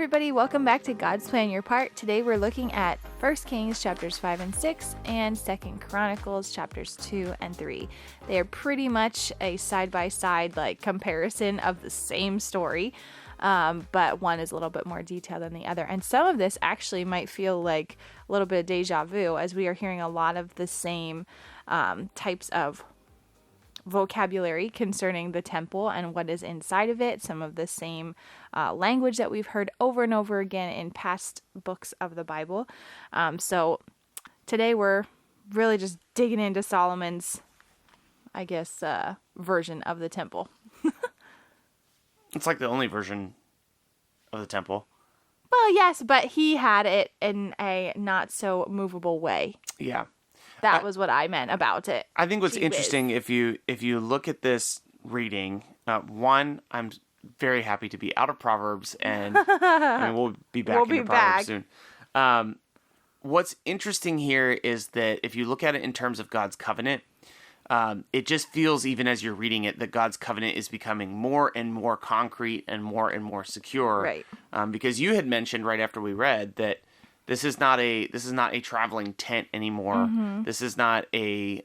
everybody, welcome back to God's Plan Your Part. Today we're looking at 1 Kings chapters 5 and 6 and 2 Chronicles chapters 2 and 3. They are pretty much a side-by-side comparison of the same story, but one is a little bit more detailed than the other. And some of this actually might feel like a little bit of deja vu, as we are hearing a lot of the same types of vocabulary concerning the temple and what is inside of it, some of the same language that we've heard over and over again in past books of the Bible. So today we're really just digging into Solomon's, version of the temple. It's like the only version of the temple. Well, yes, but he had it in a not so movable way. Yeah. That was what I meant about it. I think what's interesting, if you look at this reading, one, I'm very happy to be out of Proverbs, and we'll be back into Proverbs soon. What's interesting here is that if you look at it in terms of God's covenant, it just feels, even as you're reading it, that God's covenant is becoming more and more concrete and more secure. Right. Because you had mentioned right after we read that This is not a traveling tent anymore. Mm-hmm. This is not a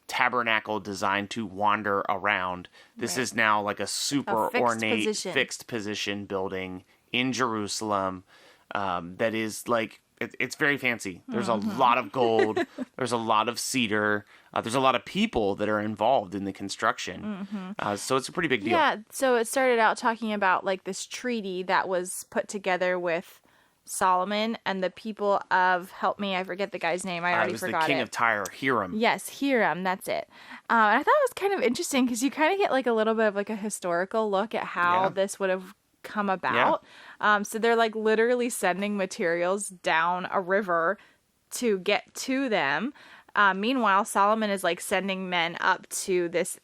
tabernacle designed to wander around. This is now like a super ornate, fixed position building in Jerusalem that is like, it's very fancy. There's a lot of gold. There's a lot of cedar. There's a lot of people that are involved in the construction. Mm-hmm. So it's a pretty big deal. Yeah, so it started out talking about like this treaty that was put together with Solomon and the people of, help me, I forget the guy's name. I already forgot it. The king of Tyre, Hiram. Yes, Hiram, that's it. And I thought it was kind of interesting because you kind of get like a little bit of like a historical look at how this would have come about. Yeah. So they're like literally sending materials down a river to get to them. Meanwhile, Solomon is like sending men up to this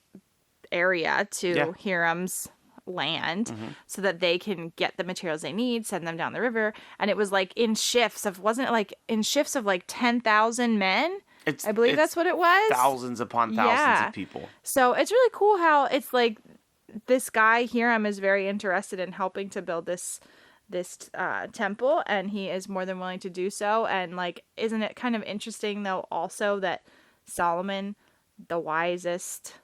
area to Hiram's land so that they can get the materials they need, send them down the river. And it was like in shifts of, wasn't it like in shifts of like 10,000 men? I believe that's what it was. Thousands upon thousands of people. So it's really cool how it's like this guy Hiram is very interested in helping to build this temple, and he is more than willing to do so. And like, isn't it kind of interesting though also that Solomon, the wisest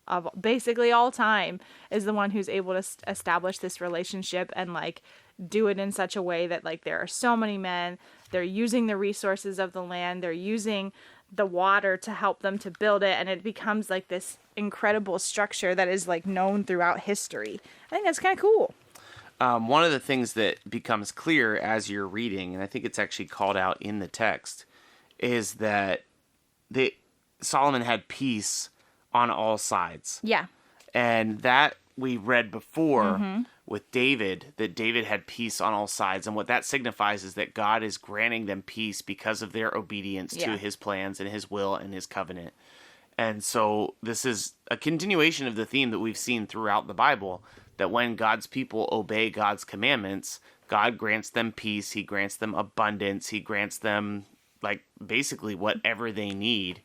of basically all time, is the one who's able to establish this relationship and like do it in such a way that like there are so many men, they're using the resources of the land, they're using the water to help them to build it, and it becomes like this incredible structure that is like known throughout history. I think that's kind of cool. One of the things that becomes clear as you're reading, and I think it's actually called out in the text, is that Solomon had peace on all sides. Yeah. And that we read before with David, that David had peace on all sides. And what that signifies is that God is granting them peace because of their obedience to his plans and his will and his covenant. And so this is a continuation of the theme that we've seen throughout the Bible, that when God's people obey God's commandments, God grants them peace, he grants them abundance, he grants them like basically whatever they need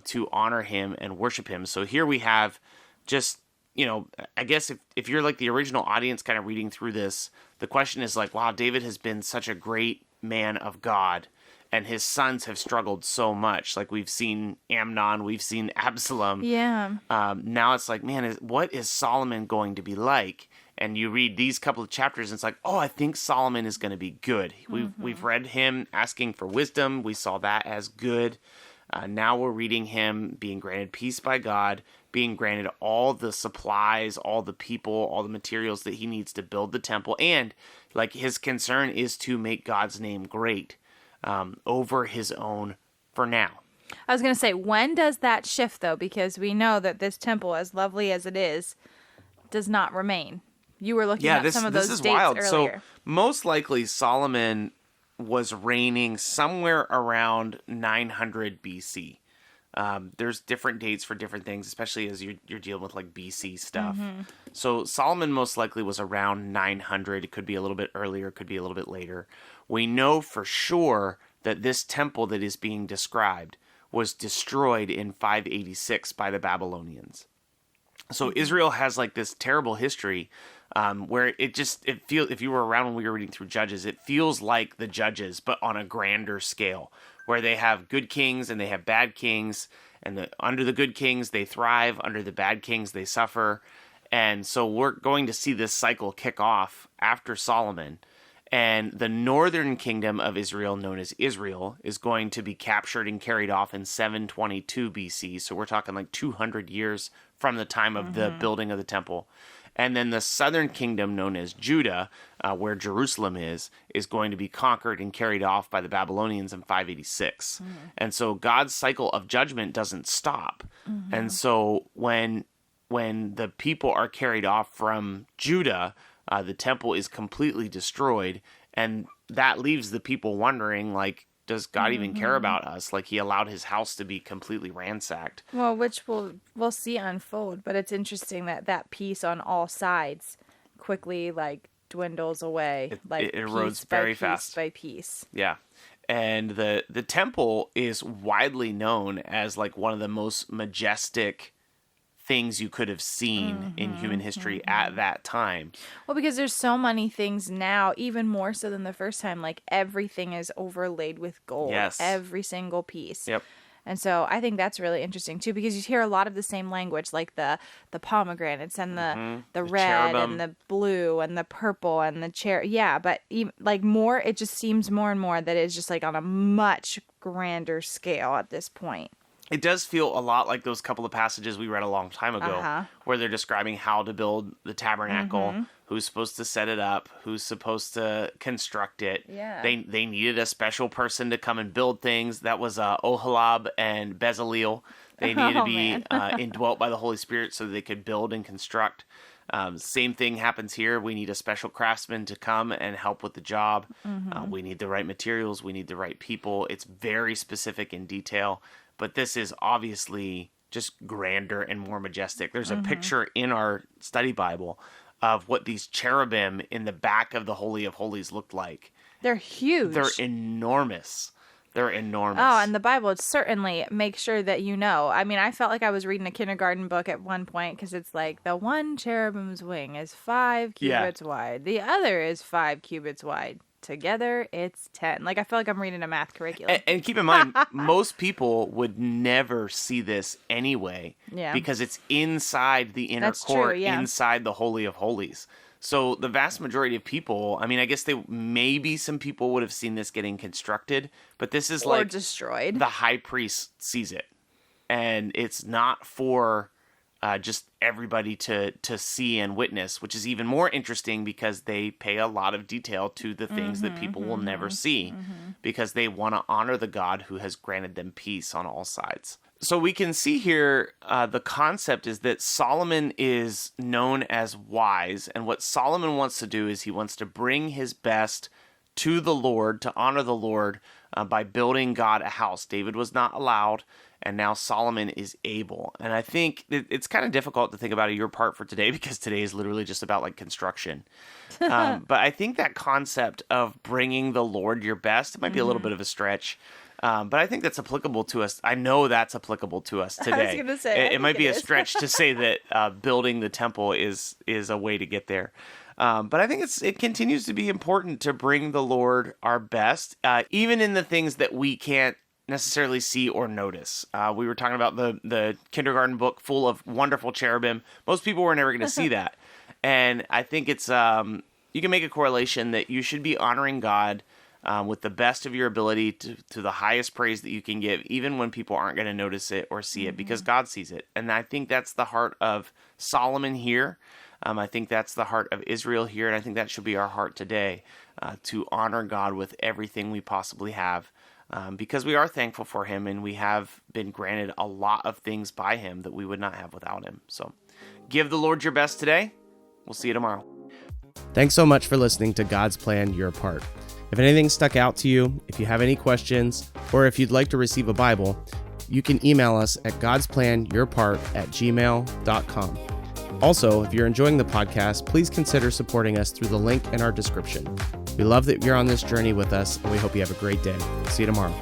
to honor him and worship him. So here we have just, I guess if you're like the original audience kind of reading through this, the question is like, wow, David has been such a great man of God, and his sons have struggled so much. Like we've seen Amnon, we've seen Absalom. Yeah. Now it's like, man, what is Solomon going to be like? And you read these couple of chapters, and it's like, oh, I think Solomon is going to be good. We've read him asking for wisdom. We saw that as good. Now we're reading him being granted peace by God, being granted all the supplies, all the people, all the materials that he needs to build the temple. And like his concern is to make God's name great over his own for now. I was going to say, when does that shift though? Because we know that this temple, as lovely as it is, does not remain. You were looking at some of those dates wild. Earlier. So most likely Solomon was reigning somewhere around 900 BC. There's different dates for different things, especially as you're dealing with like BC stuff. So Solomon most likely was around 900. It could be a little bit earlier, it could be a little bit later. We know for sure that this temple that is being described was destroyed in 586 by the Babylonians. So Israel has like this terrible history where it feels, if you were around when we were reading through Judges, it feels like the Judges, but on a grander scale, where they have good kings and they have bad kings, and under the good kings they thrive, under the bad kings they suffer. And so we're going to see this cycle kick off after Solomon. And the northern kingdom of Israel, known as Israel, is going to be captured and carried off in 722 BC. So we're talking like 200 years from the time of the building of the temple. And then the southern kingdom, known as Judah, where Jerusalem is going to be conquered and carried off by the Babylonians in 586. And so God's cycle of judgment doesn't stop. And so when the people are carried off from Judah, the temple is completely destroyed, and that leaves the people wondering, like, does God even care about us? Like, he allowed his house to be completely ransacked. Well, which we'll see unfold, but it's interesting that peace on all sides quickly, like, dwindles away. It erodes very fast. Piece by piece. Yeah. And the temple is widely known as, like, one of the most majestic things you could have seen in human history at that time. Well, because there's so many things now, even more so than the first time, like everything is overlaid with gold. Yes. Every single piece. Yep. And so I think that's really interesting too, because you hear a lot of the same language, like the pomegranates and the red cherubim. and the blue and the purple and the cherry. Yeah, but even, like more, it just seems more and more that it's just like on a much grander scale at this point. It does feel a lot like those couple of passages we read a long time ago, where they're describing how to build the tabernacle, who's supposed to set it up, who's supposed to construct it. Yeah. They needed a special person to come and build things. That was Oholab and Bezaleel. They needed to be indwelt by the Holy Spirit so they could build and construct. Same thing happens here. We need a special craftsman to come and help with the job. We need the right materials. We need the right people. It's very specific in detail. But this is obviously just grander and more majestic. There's a picture in our study Bible of what these cherubim in the back of the Holy of Holies looked like. They're huge. They're enormous. They're enormous. Oh, and the Bible certainly makes sure that you know. I mean, I felt like I was reading a kindergarten book at one point, because it's like the one cherubim's wing is 5 cubits wide. The other is 5 cubits wide. Together, it's 10. Like, I feel like I'm reading a math curriculum. And keep in mind, most people would never see this anyway, because it's inside the inner court, inside the Holy of Holies. So the vast majority of people, I mean, I guess maybe some people would have seen this getting constructed, but this is or destroyed. The high priest sees it, and it's not for just everybody to see and witness, which is even more interesting because they pay a lot of detail to the things that people will never see, because they want to honor the God who has granted them peace on all sides. So we can see here the concept is that Solomon is known as wise, and what Solomon wants to do is he wants to bring his best to the Lord, to honor the Lord by building God a house. David was not allowed, and now Solomon is able. And I think it's kind of difficult to think about your part for today, because today is literally just about like construction. But I think that concept of bringing the Lord your best, it might be a little bit of a stretch. But I think that's applicable to us. I know that's applicable to us today. I was going to say, it might be a stretch to say that building the temple is a way to get there. But I think it continues to be important to bring the Lord our best, even in the things that we can't necessarily see or notice. We were talking about the kindergarten book full of wonderful cherubim. Most people were never going to see that. And I think it's you can make a correlation that you should be honoring God with the best of your ability to the highest praise that you can give, even when people aren't going to notice it or see it, because God sees it. And I think that's the heart of Solomon here. I think that's the heart of Israel here, and I think that should be our heart today, to honor God with everything we possibly have, because we are thankful for him, and we have been granted a lot of things by him that we would not have without him. So give the Lord your best today. We'll see you tomorrow. Thanks so much for listening to God's Plan, Your Part. If anything stuck out to you, if you have any questions, or if you'd like to receive a Bible, you can email us at godsplanyourpart@gmail.com. Also, if you're enjoying the podcast, please consider supporting us through the link in our description. We love that you're on this journey with us, and we hope you have a great day. See you tomorrow.